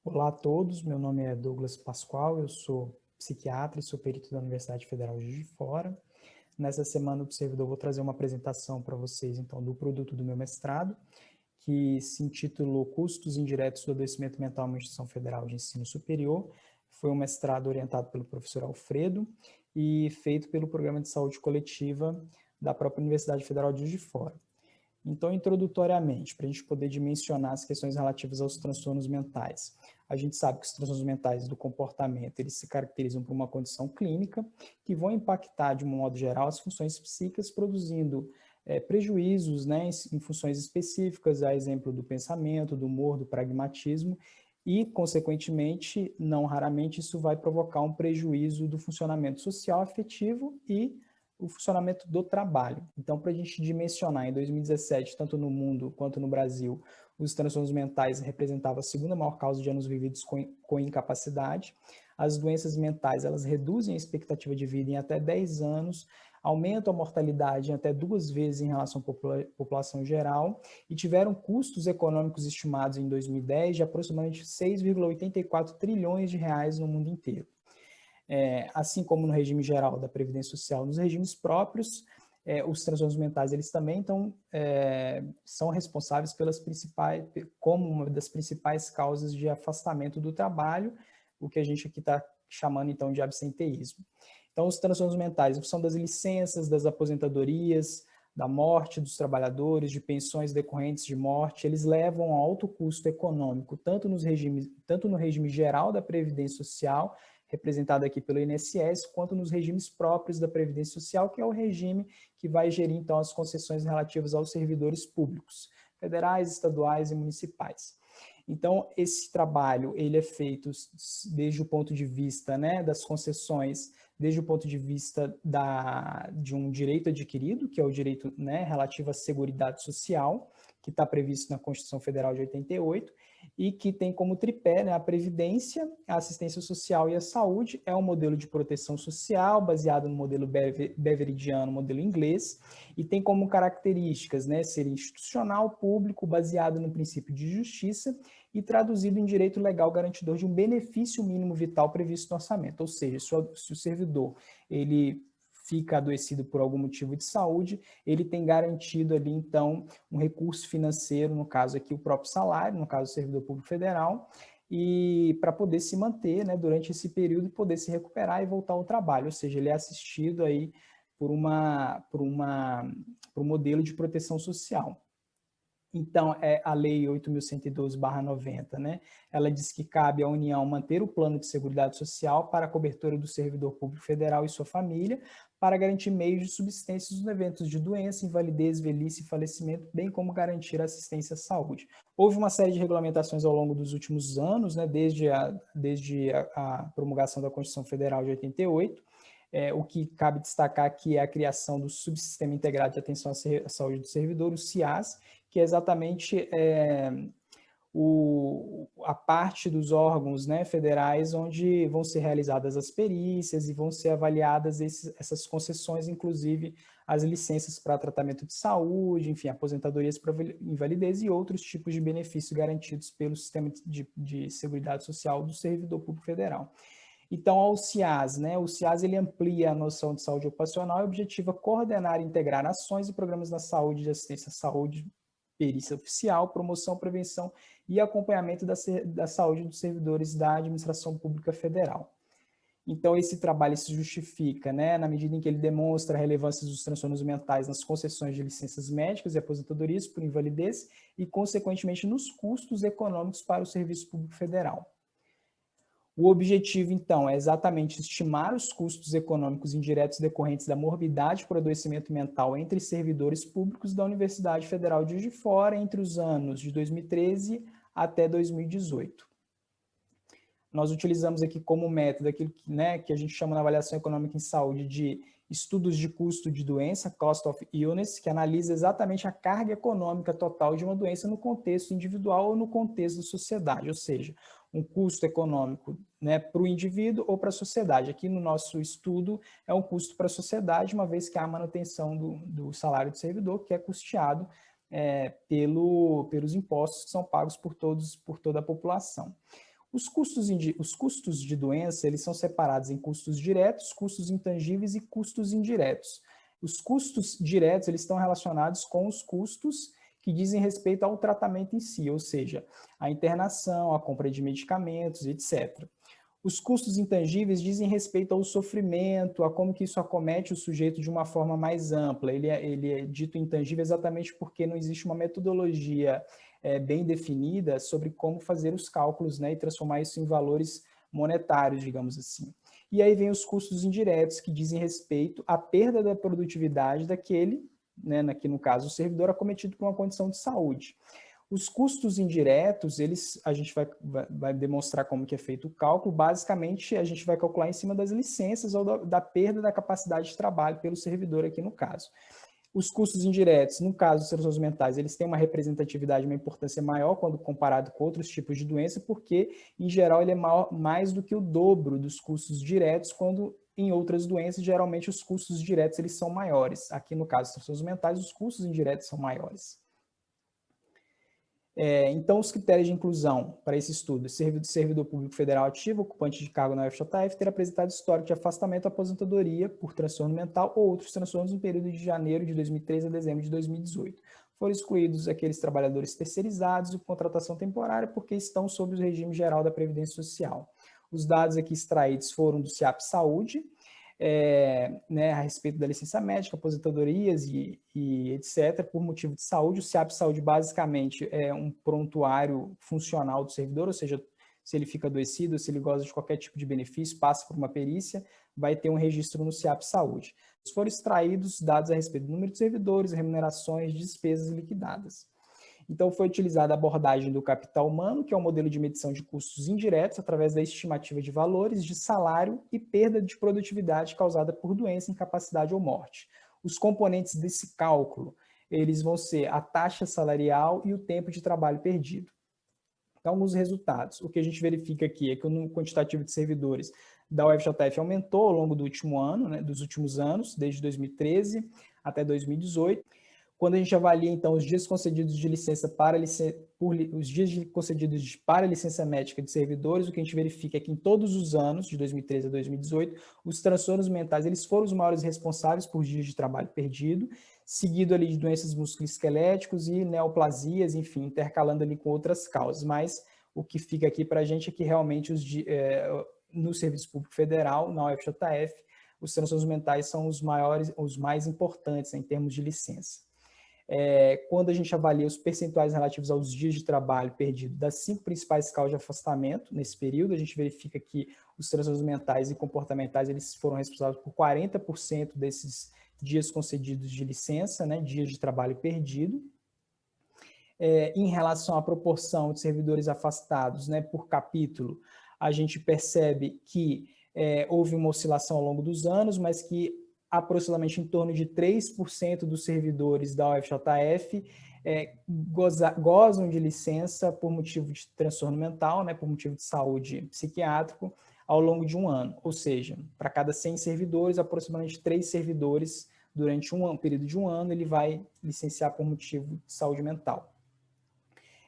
Olá a todos, meu nome é Douglas Pascoal, eu sou psiquiatra e sou perito da Universidade Federal de Juiz de Fora. Nessa semana do servidor vou trazer uma apresentação para vocês, então, do produto do meu mestrado, que se intitulou Custos Indiretos do Adoecimento Mental em uma Instituição Federal de Ensino Superior. Foi um mestrado orientado pelo professor Alfredo e feito pelo Programa de Saúde Coletiva da própria Universidade Federal de Juiz de Fora. Então, introdutoriamente, para a gente poder dimensionar as questões relativas aos transtornos mentais. A gente sabe que os transtornos mentais do comportamento, eles se caracterizam por uma condição clínica que vão impactar, de um modo geral, as funções psíquicas, produzindo prejuízos, né, em funções específicas, a exemplo do pensamento, do humor, do pragmatismo, e, consequentemente, não raramente, isso vai provocar um prejuízo do funcionamento social, afetivo e o funcionamento do trabalho. Então, para a gente dimensionar, em 2017, tanto no mundo quanto no Brasil, os transtornos mentais representavam a segunda maior causa de anos vividos com incapacidade. As doenças mentais, elas reduzem a expectativa de vida em até 10 anos, aumentam a mortalidade em até 2 vezes em relação à população geral e tiveram custos econômicos estimados em 2010 de aproximadamente 6,84 trilhões de reais no mundo inteiro. Assim como no regime geral da Previdência Social, nos regimes próprios, os transtornos mentais eles também são responsáveis como uma das principais causas de afastamento do trabalho, o que a gente aqui está chamando então de absenteísmo. Então, os transtornos mentais são das licenças, das aposentadorias, da morte dos trabalhadores, de pensões decorrentes de morte, eles levam a alto custo econômico, tanto no regime geral da Previdência Social, representado aqui pelo INSS, quanto nos regimes próprios da Previdência Social, que é o regime que vai gerir, então, as concessões relativas aos servidores públicos, federais, estaduais e municipais. Então, esse trabalho, ele é feito desde o ponto de vista, né, das concessões, desde o ponto de vista de um direito adquirido, que é o direito, né, relativo à Seguridade Social, que está previsto na Constituição Federal de 88, e que tem como tripé, né, a Previdência, a Assistência Social e a Saúde. É um modelo de proteção social baseado no modelo beveridiano, modelo inglês, e tem como características, né, ser institucional, público, baseado no princípio de justiça e traduzido em direito legal garantidor de um benefício mínimo vital previsto no orçamento. Ou seja, se o servidor ele fica adoecido por algum motivo de saúde, ele tem garantido ali, então, um recurso financeiro, no caso aqui o próprio salário, no caso do servidor público federal, e para poder se manter, né, durante esse período, poder se recuperar e voltar ao trabalho, ou seja, ele é assistido aí por um modelo de proteção social. Então, a Lei 8.112/90, né? Ela diz que cabe à União manter o plano de seguridade social para a cobertura do servidor público federal e sua família, para garantir meios de subsistência nos eventos de doença, invalidez, velhice e falecimento, bem como garantir assistência à saúde. Houve uma série de regulamentações ao longo dos últimos anos, né? Desde a promulgação da Constituição Federal de 88, o que cabe destacar aqui é a criação do Subsistema Integrado de Atenção à Saúde do Servidor, o SIAS, que é exatamente a parte dos órgãos, né, federais onde vão ser realizadas as perícias e vão ser avaliadas essas concessões, inclusive as licenças para tratamento de saúde, enfim, aposentadorias para invalidez e outros tipos de benefícios garantidos pelo sistema de seguridade social do servidor público federal. Então, ao CIAS, né? O CIAS ele amplia a noção de saúde ocupacional e objetiva coordenar e integrar ações e programas da saúde, de assistência à saúde, perícia oficial, promoção, prevenção e acompanhamento da saúde dos servidores da administração pública federal. Então, esse trabalho se justifica, né, na medida em que ele demonstra a relevância dos transtornos mentais nas concessões de licenças médicas e aposentadorias por invalidez e, consequentemente, nos custos econômicos para o serviço público federal. O objetivo, então, é exatamente estimar os custos econômicos indiretos decorrentes da morbidade por adoecimento mental entre servidores públicos da Universidade Federal de Juiz de Fora entre os anos de 2013 até 2018. Nós utilizamos aqui como método aquilo que, né, que a gente chama na avaliação econômica em saúde de estudos de custo de doença, cost of illness, que analisa exatamente a carga econômica total de uma doença no contexto individual ou no contexto da sociedade, ou seja, um custo econômico, né, para o indivíduo ou para a sociedade. Aqui no nosso estudo é um custo para a sociedade, uma vez que há a manutenção do salário do servidor, que é custeado pelos impostos que são pagos por toda a população. Os custos de doença, eles são separados em custos diretos, custos intangíveis e custos indiretos. Os custos diretos, eles estão relacionados com os custos que dizem respeito ao tratamento em si, ou seja, a internação, a compra de medicamentos, etc. Os custos intangíveis dizem respeito ao sofrimento, a como que isso acomete o sujeito de uma forma mais ampla. Ele é dito intangível exatamente porque não existe uma metodologia bem definida sobre como fazer os cálculos, né, e transformar isso em valores monetários, digamos assim. E aí vem os custos indiretos, que dizem respeito à perda da produtividade daquele, né, aqui no caso, o servidor acometido por uma condição de saúde. Os custos indiretos, a gente vai demonstrar como que é feito o cálculo. Basicamente, a gente vai calcular em cima das licenças ou da perda da capacidade de trabalho pelo servidor aqui no caso. Os custos indiretos, no caso dos transtornos mentais, eles têm uma representatividade, uma importância maior quando comparado com outros tipos de doença, porque, em geral, ele é mais do que o dobro dos custos diretos, quando em outras doenças, geralmente, os custos diretos eles são maiores. Aqui, no caso dos transtornos mentais, os custos indiretos são maiores. Então, os critérios de inclusão para esse estudo: servidor público federal ativo, ocupante de cargo na UFJF, ter apresentado histórico de afastamento, aposentadoria por transtorno mental ou outros transtornos no período de janeiro de 2013 a dezembro de 2018. Foram excluídos aqueles trabalhadores terceirizados e contratação temporária porque estão sob o regime geral da Previdência Social. Os dados aqui extraídos foram do CIAP Saúde, a respeito da licença médica, aposentadorias e etc., por motivo de saúde. O CIAP Saúde, basicamente, é um prontuário funcional do servidor, ou seja, se ele fica adoecido, se ele goza de qualquer tipo de benefício, passa por uma perícia, vai ter um registro no CIAP Saúde. Foram extraídos dados a respeito do número de servidores, remunerações, despesas liquidadas. Então, foi utilizada a abordagem do capital humano, que é um modelo de medição de custos indiretos através da estimativa de valores de salário e perda de produtividade causada por doença, incapacidade ou morte. Os componentes desse cálculo, eles vão ser a taxa salarial e o tempo de trabalho perdido. Então, alguns resultados. O que a gente verifica aqui é que o número quantitativo de servidores da UFJF aumentou ao longo do último ano, né, dos últimos anos, desde 2013 até 2018. Quando a gente avalia, então, os dias concedidos de licença para licença médica de servidores, o que a gente verifica é que em todos os anos, de 2013 a 2018, os transtornos mentais eles foram os maiores responsáveis por dias de trabalho perdido, seguido ali de doenças musculoesqueléticos e neoplasias, enfim, intercalando ali com outras causas. Mas o que fica aqui para a gente é que realmente no Serviço Público Federal, na UFJF, os transtornos mentais são os mais importantes, né, em termos de licença. Quando a gente avalia os percentuais relativos aos dias de trabalho perdido das 5 principais causas de afastamento nesse período, a gente verifica que os transtornos mentais e comportamentais eles foram responsáveis por 40% desses dias concedidos de licença, né, dias de trabalho perdido. Em relação à proporção de servidores afastados, né, por capítulo, a gente percebe que houve uma oscilação ao longo dos anos, mas que aproximadamente em torno de 3% dos servidores da UFJF gozam de licença por motivo de transtorno mental, né, por motivo de saúde psiquiátrico, ao longo de um ano. Ou seja, para cada 100 servidores, aproximadamente 3 servidores, durante um período de um ano, ele vai licenciar por motivo de saúde mental.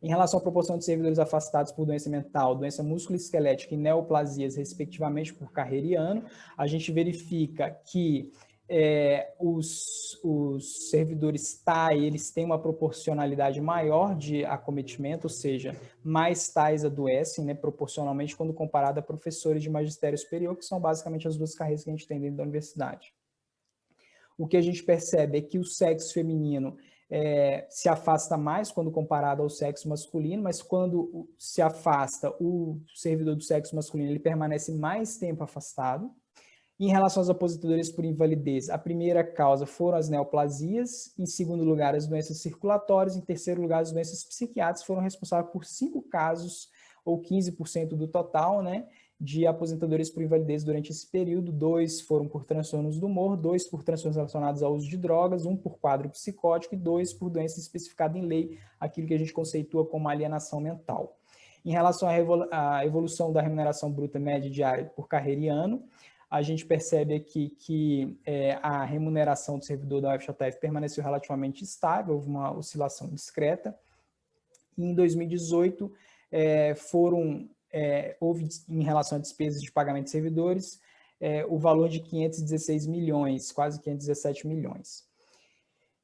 Em relação à proporção de servidores afastados por doença mental, doença musculoesquelética e neoplasias, respectivamente, por carreira e ano, a gente verifica que os servidores TAI, eles têm uma proporcionalidade maior de acometimento, ou seja, mais TAIs adoecem, né, proporcionalmente, quando comparado a professores de magistério superior, que são basicamente as duas carreiras que a gente tem dentro da universidade. O que a gente percebe é que o sexo feminino se afasta mais quando comparado ao sexo masculino, mas quando se afasta o servidor do sexo masculino, ele permanece mais tempo afastado. Em relação às aposentadorias por invalidez, a primeira causa foram as neoplasias, em segundo lugar as doenças circulatórias, em terceiro lugar as doenças psiquiátricas, foram responsáveis por 5 casos, ou 15% do total, né, de aposentadorias por invalidez durante esse período. 2 foram por transtornos do humor, 2 por transtornos relacionados ao uso de drogas, 1 por quadro psicótico e 2 por doença especificada em lei, aquilo que a gente conceitua como alienação mental. Em relação à evolução da remuneração bruta média diária por carreira e ano, a gente percebe aqui que a remuneração do servidor da UFJF permaneceu relativamente estável, houve uma oscilação discreta. E em 2018, foram houve, em relação a despesas de pagamento de servidores, o valor de 516 milhões, quase 517 milhões.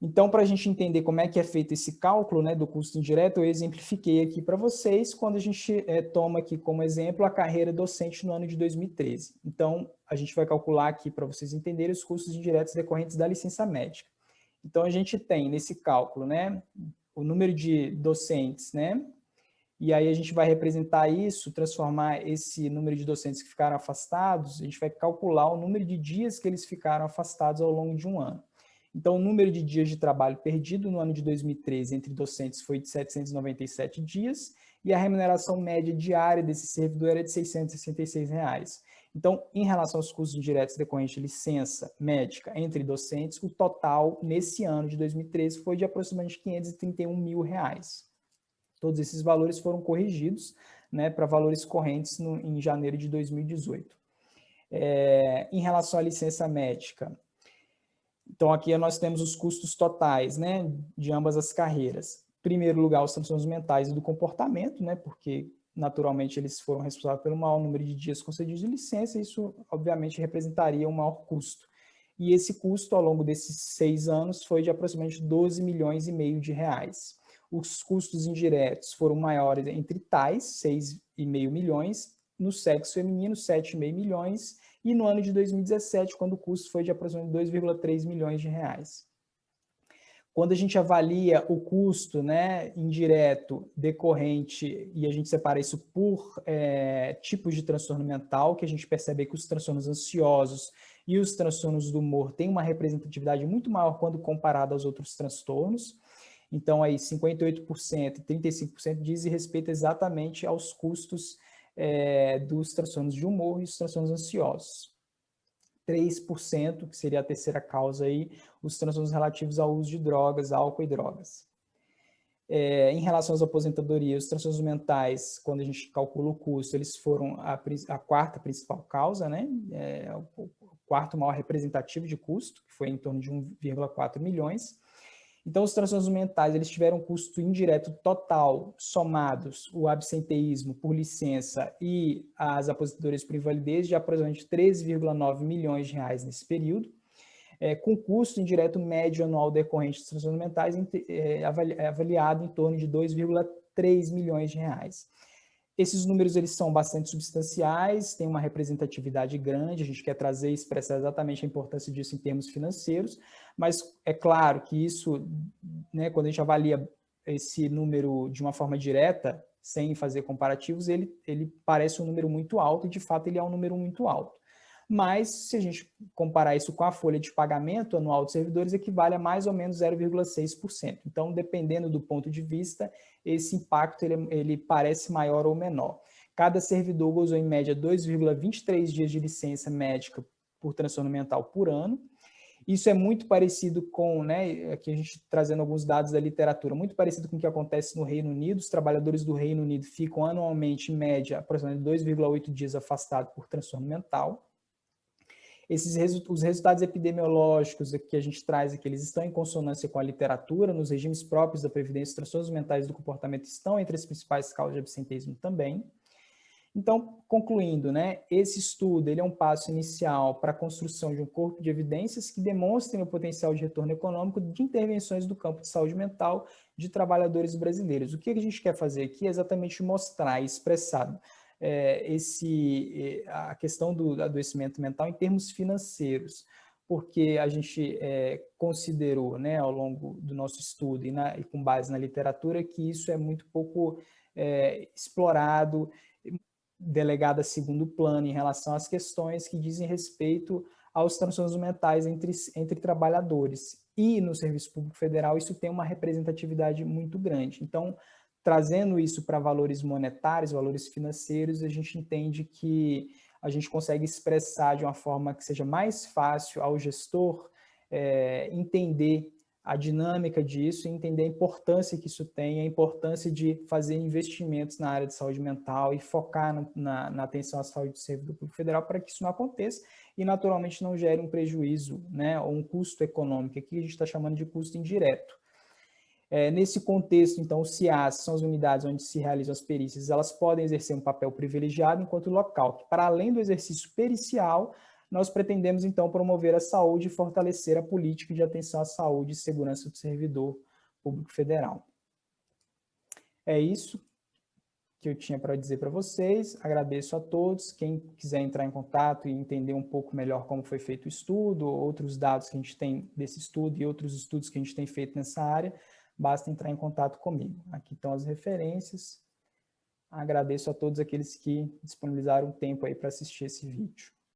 Então, para a gente entender como é que é feito esse cálculo, né, do custo indireto, eu exemplifiquei aqui para vocês quando a gente toma aqui como exemplo a carreira docente no ano de 2013. Então, a gente vai calcular aqui para vocês entenderem os custos indiretos decorrentes da licença médica. Então, a gente tem nesse cálculo, né, o número de docentes, né, e aí a gente vai representar isso, transformar esse número de docentes que ficaram afastados, a gente vai calcular o número de dias que eles ficaram afastados ao longo de um ano. Então, o número de dias de trabalho perdido no ano de 2013 entre docentes foi de 797 dias e a remuneração média diária desse servidor era de R$ 666. Então, em relação aos custos indiretos decorrentes de licença médica entre docentes, o total nesse ano de 2013 foi de aproximadamente R$ 531 mil. Todos esses valores foram corrigidos, né, para valores correntes em janeiro de 2018. Em relação à licença médica, então aqui nós temos os custos totais, né, de ambas as carreiras. Em primeiro lugar, os transtornos mentais e do comportamento, né, porque naturalmente eles foram responsáveis pelo maior número de dias concedidos de licença, e isso obviamente representaria um maior custo. E esse custo ao longo desses 6 anos foi de aproximadamente 12 milhões e meio de reais. Os custos indiretos foram maiores entre tais, 6,5 milhões, no sexo feminino, 7,5 milhões, e no ano de 2017, quando o custo foi de aproximadamente 2,3 milhões de reais. Quando a gente avalia o custo, né, indireto decorrente, e a gente separa isso por tipos de transtorno mental, que a gente percebe que os transtornos ansiosos e os transtornos do humor têm uma representatividade muito maior quando comparado aos outros transtornos. Então, aí 58% e 35% dizem respeito exatamente aos custos dos transtornos de humor e os transtornos ansiosos. 3%, que seria a terceira causa aí, os transtornos relativos ao uso de drogas, álcool e drogas. Em relação às aposentadorias, os transtornos mentais, quando a gente calcula o custo, eles foram a quarta principal causa, né? O quarto maior representativo de custo, que foi em torno de 1,4 milhões. Então, os transtornos mentais, eles tiveram um custo indireto total, somados o absenteísmo por licença e as aposentadorias por invalidez, de aproximadamente 13,9 milhões de reais nesse período, com custo indireto médio anual decorrente dos transtornos mentais avaliado em torno de 2,3 milhões de reais. Esses números eles são bastante substanciais, têm uma representatividade grande, a gente quer trazer e expressar exatamente a importância disso em termos financeiros, mas é claro que isso, né, quando a gente avalia esse número de uma forma direta, sem fazer comparativos, ele parece um número muito alto e, de fato, ele é um número muito alto. Mas, se a gente comparar isso com a folha de pagamento anual dos servidores, equivale a mais ou menos 0,6%. Então, dependendo do ponto de vista, esse impacto ele parece maior ou menor. Cada servidor gozou, em média, 2,23 dias de licença médica por transtorno mental por ano. Isso é muito parecido com, né, aqui a gente trazendo alguns dados da literatura, muito parecido com o que acontece no Reino Unido. Os trabalhadores do Reino Unido ficam anualmente, em média, aproximadamente 2,8 dias afastados por transtorno mental. Os resultados epidemiológicos que a gente traz aqui, eles estão em consonância com a literatura, nos regimes próprios da Previdência, os transtornos mentais do comportamento estão entre as principais causas de absenteísmo também. Então, concluindo, né, esse estudo ele é um passo inicial para a construção de um corpo de evidências que demonstrem o potencial de retorno econômico de intervenções do campo de saúde mental de trabalhadores brasileiros. O que a gente quer fazer aqui é exatamente mostrar e expressar a questão do adoecimento mental em termos financeiros, porque a gente considerou, né, ao longo do nosso estudo e com base na literatura, que isso é muito pouco explorado, delegado a segundo plano em relação às questões que dizem respeito aos transtornos mentais entre trabalhadores. E no Serviço Público Federal isso tem uma representatividade muito grande. Então, trazendo isso para valores monetários, valores financeiros, a gente entende que a gente consegue expressar de uma forma que seja mais fácil ao gestor entender a dinâmica disso e entender a importância que isso tem, a importância de fazer investimentos na área de saúde mental e focar na atenção à saúde do servidor público federal para que isso não aconteça e, naturalmente, não gere um prejuízo, né, ou um custo econômico. Aqui a gente está chamando de custo indireto. Nesse contexto, então, os CIAs são as unidades onde se realizam as perícias, elas podem exercer um papel privilegiado enquanto local, que para além do exercício pericial, nós pretendemos, então, promover a saúde e fortalecer a política de atenção à saúde e segurança do servidor público federal. É isso que eu tinha para dizer para vocês. Agradeço a todos. Quem quiser entrar em contato e entender um pouco melhor como foi feito o estudo, outros dados que a gente tem desse estudo e outros estudos que a gente tem feito nessa área, basta entrar em contato comigo. Aqui estão as referências. Agradeço a todos aqueles que disponibilizaram tempo aí para assistir esse vídeo.